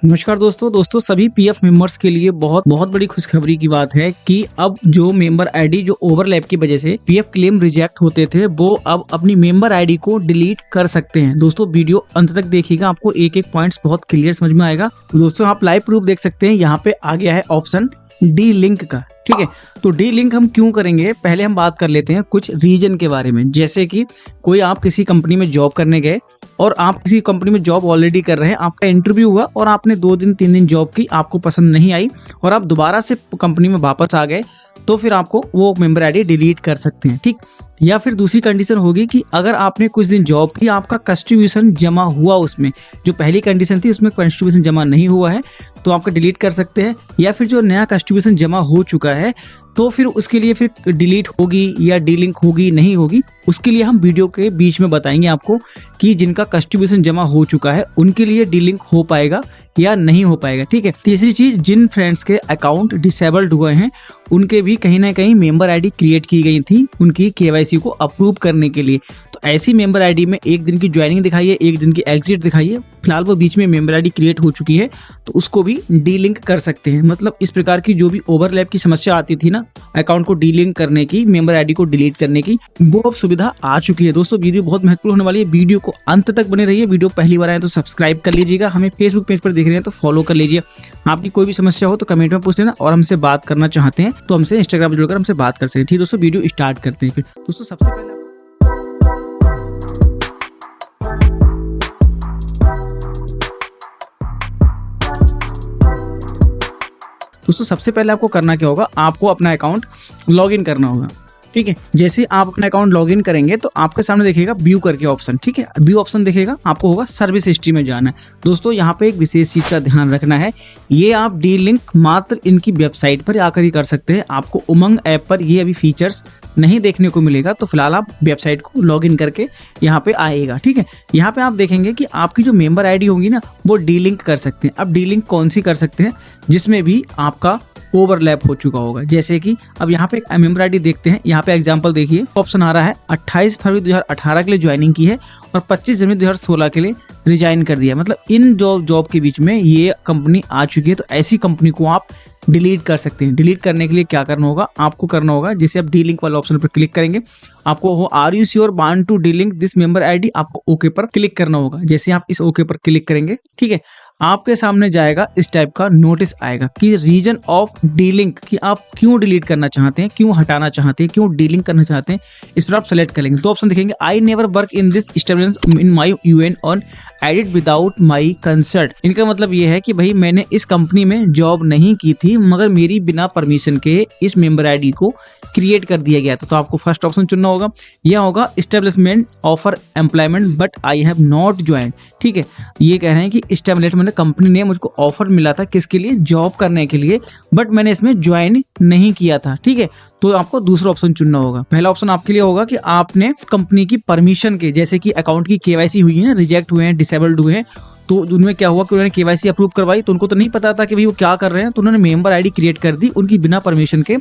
नमस्कार दोस्तों सभी पीएफ मेंबर्स के लिए बहुत बहुत बड़ी खुशखबरी की बात है कि अब जो मेंबर आईडी जो ओवरलैप की वजह से पीएफ क्लेम रिजेक्ट होते थे वो अब अपनी मेंबर आईडी को डिलीट कर सकते हैं। दोस्तों वीडियो अंत तक देखिएगा, आपको एक एक पॉइंट्स बहुत क्लियर समझ में आएगा। तो दोस्तों आप लाइव प्रूफ देख सकते हैं, यहाँ पे आ गया है ऑप्शन डी लिंक का। ठीक है, तो डी लिंक हम क्यों करेंगे, पहले हम बात कर लेते हैं कुछ रीजन के बारे में। जैसे कि कोई आप किसी कंपनी में जॉब करने गए और आप किसी कंपनी में जॉब ऑलरेडी कर रहे हैं, आपका इंटरव्यू हुआ और आपने 2 दिन 3 दिन जॉब की, आपको पसंद नहीं आई और आप दोबारा से कंपनी में वापस आ गए, तो फिर आपको वो मेंबर आईडी डिलीट कर सकते हैं। ठीक, या फिर दूसरी कंडीशन होगी कि अगर आपने कुछ दिन जॉब की, आपका कंट्रीब्यूशन जमा हुआ, उसमें जो पहली कंडीशन थी उसमें कंट्रीब्यूशन जमा नहीं हुआ है तो आपका डिलीट कर सकते हैं। या फिर जो नया कंट्रीब्यूशन जमा हो चुका है तो फिर उसके लिए फिर डिलीट होगी या डीलिंक होगी नहीं होगी, उसके लिए हम वीडियो के बीच में बताएंगे आपको कि जिनका कंट्रीब्यूशन जमा हो चुका है उनके लिए डीलिंक हो पाएगा या नहीं हो पाएगा। ठीक है, तीसरी चीज, जिन फ्रेंड्स के अकाउंट डिसेबल्ड हुए हैं उनके भी कहीं ना कहीं मेंबर आईडी क्रिएट की गई थी उनकी केवाईसी को अप्रूव करने के लिए। तो ऐसी मेंबर आईडी में 1 दिन की ज्वाइनिंग दिखाइए, 1 दिन की एग्जिट दिखाइए, फिलहाल वो बीच में मेंबर आईडी क्रिएट हो चुकी है तो उसको भी डीलिंक कर सकते हैं। मतलब इस प्रकार की जो भी ओवरलैप की समस्या आती थी ना अकाउंट को डीलिंक करने की, मेंबर आईडी को डिलीट करने की, वो अब सुविधा आ चुकी है। दोस्तों वीडियो बहुत महत्वपूर्ण होने वाली है, वीडियो को अंत तक बने रहिए। वीडियो पहली बार आए तो सब्सक्राइब कर लीजिएगा, हमें फेसबुक पेज पर देख रहे हैं तो फॉलो कर लीजिए। आपकी कोई भी समस्या हो तो कमेंट में पूछ लेना और हमसे बात करना चाहते हैं तो हमसे इंस्टाग्राम पर जुड़कर हमसे बात कर सकते हैं। ठीक दोस्तों, वीडियो स्टार्ट करते हैं। फिर दोस्तों सबसे पहले आपको करना क्या होगा, आपको अपना अकाउंट लॉगिन करना होगा। ठीक है, जैसे आप अपना अकाउंट लॉगिन करेंगे तो आपके सामने देखिएगा व्यू करके ऑप्शन। ठीक है, व्यू ऑप्शन दिखेगा, आपको होगा सर्विस हिस्ट्री में जाना है। दोस्तों यहाँ पे एक विशेष चीज का ध्यान रखना है, ये आप डी लिंक मात्र इनकी वेबसाइट पर आकर ही कर सकते हैं। आपको उमंग ऐप पर ये अभी फीचर्स नहीं देखने को मिलेगा, तो फिलहाल आप वेबसाइट को लॉगिन करके यहाँ पे आएगा। ठीक है, यहाँ पे आप देखेंगे कि आपकी जो मेंबर आईडी होगी ना वो डी लिंक कर सकते हैं। अब डी लिंक कौन सी कर सकते हैं, जिसमें भी आपका ओवरलैप हो चुका होगा। जैसे कि अब यहाँ पे एक मेंबर आईडी देखते हैं, यहाँ पे एग्जांपल देखिए, ऑप्शन आ रहा है 28 फरवरी 2018 के लिए ज्वाइनिंग की है और 25 जनवरी 2016 के लिए रिजाइन कर दिया। मतलब इन जॉब के बीच में ये कंपनी आ चुकी है, तो ऐसी कंपनी को आप डिलीट कर सकते हैं। डिलीट करने के लिए क्या करना होगा, आपको करना होगा जैसे आप डी लिंक वाले ऑप्शन पर क्लिक करेंगे, आपको वो are you sure want to delink this member ID, आपको ओके पर क्लिक करना होगा। जैसे आप इस ओके पर क्लिक करेंगे, ठीक है, आपके सामने जाएगा इस टाइप का नोटिस आएगा कि रीजन ऑफ डीलिंक, कि आप क्यों डिलीट करना चाहते हैं, क्यों हटाना चाहते हैं, क्यों डीलिंक करना चाहते हैं। इस पर आप सेलेक्ट करेंगे तो ऑप्शन दिखेंगे, I never work in this establishment in my UN on edit without my concert. इनका मतलब ये है कि भाई मैंने इस कंपनी में जॉब नहीं की थी मगर मेरी बिना परमिशन के इस मेंबर आईडी को क्रिएट कर दिया गया था। तो आपको फर्स्ट ऑप्शन चुनना होगा, यह होगा establishment offer employment but I have not join. ठीक है, ये कह रहे हैं कि एस्टेब्लिशमेंट कंपनी ने मुझको ऑफर मिला था किसके लिए, जॉब करने के लिए, बट मैंने इसमें ज्वाइन नहीं किया था। ठीक है, तो आपको दूसरा ऑप्शन चुनना होगा। पहला ऑप्शन आपके लिए होगा कि आपने कंपनी की परमिशन के, जैसे कि अकाउंट की केवाईसी हुई है, रिजेक्ट हुए हैं, डिसेबल्ड हुए हैं, तो उनमें क्या हुआ कि उन्होंने केवाईसी अप्रूव करवाई तो उनको तो नहीं पता था कि भाई वो क्या कर रहे हैं, तो उन्होंने मेंबर आईडी क्रिएट कर दी उनकी बिना परमिशन के,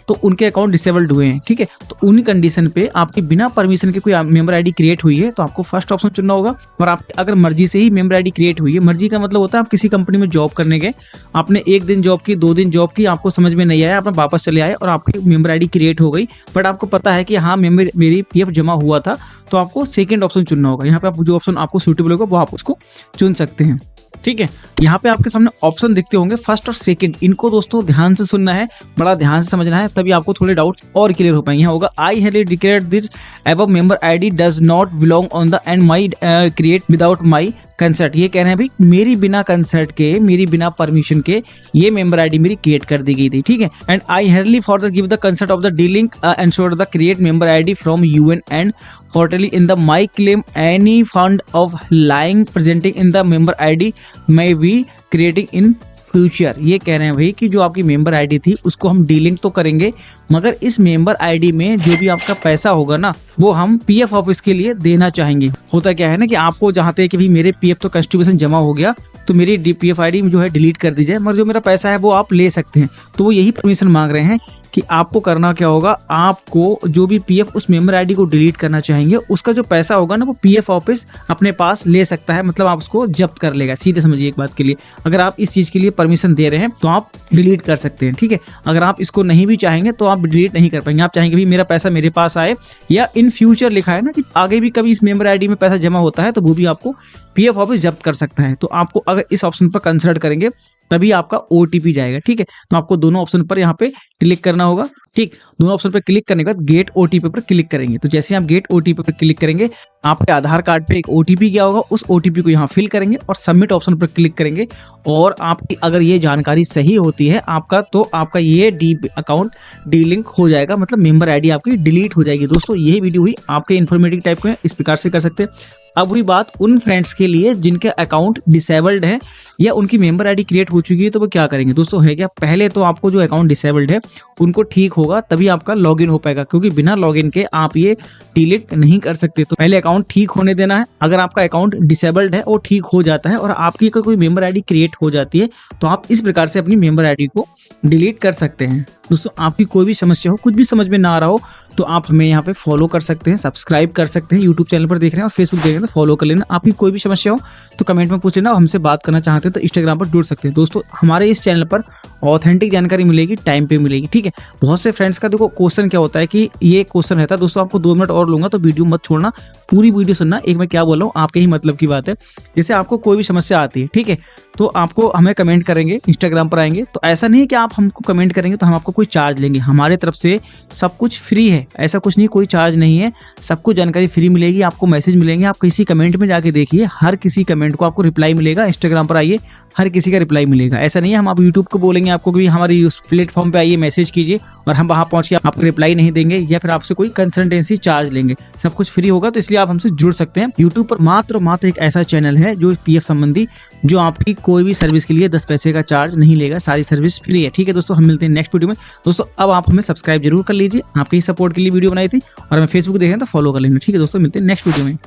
तो उनके अकाउंट डिसेबल्ड हुए हैं। ठीक है, तो उन्हीं कंडीशन पे आपकी बिना परमिशन के कोई मेंबर आईडी क्रिएट हुई है तो आपको फर्स्ट ऑप्शन चुनना होगा। और आप अगर मर्जी से ही मेंबर आईडी क्रिएट हुई है, मर्जी का मतलब होता है आप किसी कंपनी में जॉब करने गए, आपने 1 दिन जॉब की, 2 दिन जॉब की, आपको समझ में नहीं आया, आपने वापस चले आए और आपकी मेंबर आईडी क्रिएट हो गई, बट आपको पता है कि हाँ मेरी पीएफ जमा हुआ था, तो आपको सेकंड ऑप्शन चुनना होगा। यहाँ पे आप जो ऑप्शन आपको सूटेबल होगा वो आप उसको चुन सकते हैं। ठीक है, यहाँ पे आपके सामने ऑप्शन दिखते होंगे फर्स्ट और सेकंड, इनको दोस्तों ध्यान से सुनना है, बड़ा ध्यान से समझना है, तभी आपको थोड़े डाउट और क्लियर हो पाएंगे। यहाँ होगा I have declared this above member ID does not belong on the and my create without my concert. ये कह रहे हैं भाई मेरी बिना कंसर्ट के, मेरी बिना परमिशन के ये मेंबर आईडी मेरी क्रिएट कर दी गई थी। ठीक है, and I हेयरली for give the concert of the delink ensure the create member ID from UN and quarterly in the my claim any fund of lying presenting in the member ID may be creating in future. ये कह रहे हैं भाई कि जो आपकी member ID थी उसको हम डीलिंक तो करेंगे मगर इस मेंबर आईडी में जो भी आपका पैसा होगा ना वो हम पीएफ ऑफिस के लिए देना चाहेंगे। होता क्या है ना कि आपको चाहते हैं कि भाई मेरे पीएफ तो कंट्रीब्यूशन जमा हो गया तो मेरी पीएफ आईडी जो है डिलीट कर दी जाए, मगर जो मेरा पैसा है वो आप ले सकते हैं। तो वो यही परमिशन मांग रहे हैं कि आपको करना क्या होगा, आपको जो भी पीएफ उस मेंबर आईडी को डिलीट करना चाहेंगे उसका जो पैसा होगा ना वो पीएफ ऑफिस अपने पास ले सकता है, मतलब आप उसको जब्त कर लेगा। सीधे समझिए एक बात के लिए, अगर आप इस चीज के लिए परमिशन दे रहे हैं तो आप डिलीट कर सकते हैं, ठीक है। अगर आप इसको नहीं भी चाहेंगे तो आप डिलीट नहीं कर पाएंगे। आप चाहेंगे भी मेरा पैसा मेरे पास आए, या इन फ्यूचर लिखा है ना कि आगे भी कभी इस मेंबर आईडी में पैसा जमा होता है तो वो भी आपको पीएफ ऑफिस जब्त कर सकता है। तो आपको अगर इस ऑप्शन पर कंसिडर करेंगे तभी आपका ओटीपी जाएगा, ठीक है। तो आपको दोनों ऑप्शन पर यहाँ पे क्लिक करना होगा, ठीक। दोनों ऑप्शन पर क्लिक करने के बाद गेट ओटीपी पर क्लिक करेंगे। तो जैसे आप गेट ओटीपी पर क्लिक करेंगे आपके आधार कार्ड पे एक ओटीपी गया होगा, उस ओटीपी को यहाँ फिल करेंगे और सबमिट ऑप्शन पर क्लिक करेंगे। और आपकी अगर ये जानकारी सही होती है आपका, तो आपका ये अकाउंट डीलिंक हो जाएगा, मतलब मेंबर आईडी आपकी डिलीट हो जाएगी। दोस्तों यही वीडियो हुई आपके इन्फॉर्मेटिव टाइप के, इस प्रकार से कर सकते हैं। अब हुई बात उन फ्रेंड्स के लिए जिनके अकाउंट डिसेबल्ड है या उनकी मेंबर आईडी क्रिएट हो चुकी है, तो वो क्या करेंगे दोस्तों, है क्या, पहले तो आपको जो अकाउंट डिसेबल्ड है उनको ठीक होगा तभी आपका लॉगिन हो पाएगा, क्योंकि बिना लॉगिन के आप ये डिलीट नहीं कर सकते। तो पहले अकाउंट ठीक होने देना है। अगर आपका अकाउंट डिसेबल्ड है और ठीक हो जाता है और आपकी कोई मेंबर आईडी क्रिएट हो जाती है तो आप इस प्रकार से अपनी मेंबर आईडी को डिलीट कर सकते हैं। दोस्तों आपकी कोई भी समस्या हो, कुछ भी समझ में ना आ रहा हो, तो आप हमें यहाँ पे फॉलो कर सकते हैं, सब्सक्राइब कर सकते हैं। यूट्यूब चैनल पर देख रहे हैं और फेसबुक देख रहे हैं तो फॉलो कर लेना। आपकी कोई भी समस्या हो तो कमेंट में पूछ लेना, हमसे बात करना चाहते हैं तो इंस्टाग्राम पर जुड़ सकते हैं। दोस्तों हमारे इस चैनल पर ऑथेंटिक जानकारी मिलेगी, टाइम पे मिलेगी, ठीक है। बहुत से फ्रेंड्स का देखो क्वेश्चन क्या होता है कि ये क्वेश्चन रहता है, दोस्तों आपको 2 मिनट और लूंगा तो वीडियो मत छोड़ना, पूरी वीडियो सुनना। एक मैं क्या बोल रहा हूँ आपके ही मतलब की बात है। जैसे आपको कोई भी समस्या आती है, ठीक है, तो आपको हमें कमेंट करेंगे, इंस्टाग्राम पर आएंगे, तो ऐसा नहीं है कि आप हमको कमेंट करेंगे तो हम आपको कोई चार्ज लेंगे। हमारे तरफ से सब कुछ फ्री है, ऐसा कुछ नहीं, कोई चार्ज नहीं है, सब कुछ जानकारी फ्री मिलेगी, आपको मैसेज मिलेंगे। आप किसी कमेंट में जाके देखिए, हर किसी कमेंट को आपको रिप्लाई मिलेगा। इंस्टाग्राम पर आइए, हर किसी का रिप्लाई मिलेगा। ऐसा नहीं है हम आप यूट्यूब को बोलेंगे आपको कि हमारी उस प्लेटफॉर्म पे आइए मैसेज कीजिए और हम वहां पहुंच के आपको रिप्लाई नहीं देंगे या फिर आपसे कोई कंसल्टेंसी चार्ज लेंगे। सब कुछ फ्री होगा, तो इसलिए आप हमसे जुड़ सकते हैं। यूट्यूब पर मात्र एक ऐसा चैनल है जो पीएफ संबंधी, जो आपकी कोई भी सर्विस के लिए 10 पैसे का चार्ज नहीं लेगा, सारी सर्विस फ्री है, ठीक है दोस्तों। हम मिलते हैं नेक्स्ट वीडियो में। दोस्तों अब आप हमें सब्सक्राइब जरूर कर लीजिए, आपके ही सपोर्ट के लिए वीडियो बनाई थी, और हमें फेसबुक देखें तो फॉलो कर लेना, ठीक है दोस्तों। मिलते हैं नेक्स्ट वीडियो में।